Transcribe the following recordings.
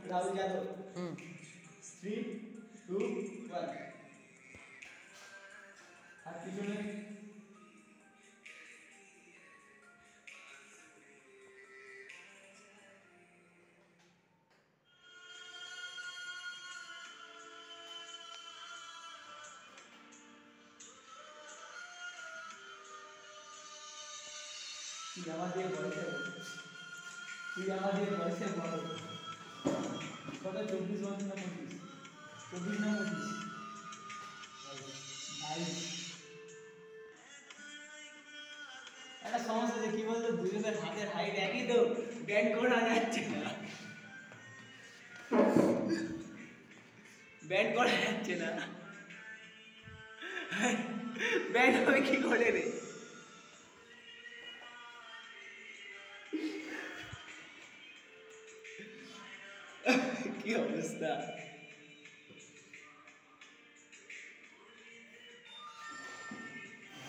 राहुल यादव 3 2 1 हाथ पीछे তুই আমাদের বয়সে বড় কত 24 বছর না 25 না 25 একটা সমস্যা যে কি বলতো দুজনের হাতের হাইট একই তো ব্যান্ড করা যাচ্ছে না ব্যান্ড হবে কি করে রে কি অবস্থা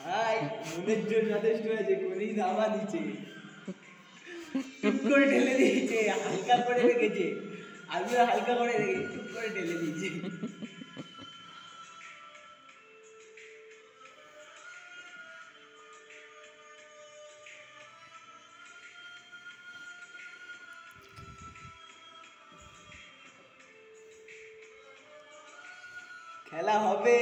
ভাই মনের জোর যথেষ্ট হয়েছে কোনই ধাবা দিচ্ছে টুক করে ঢেলে দিয়েছে হালকা করে রেখেছে আলুটা হালকা করে রেখে টুক করে ঢেলে দিয়েছে খেলা হবে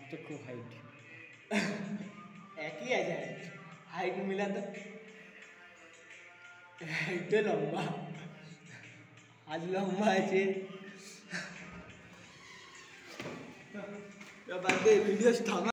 তো খুব হাইট একই আছে হাইট মিলা তো একটু লম্বা আজ লম্বা আছে বাদ দে ভিডিও থামা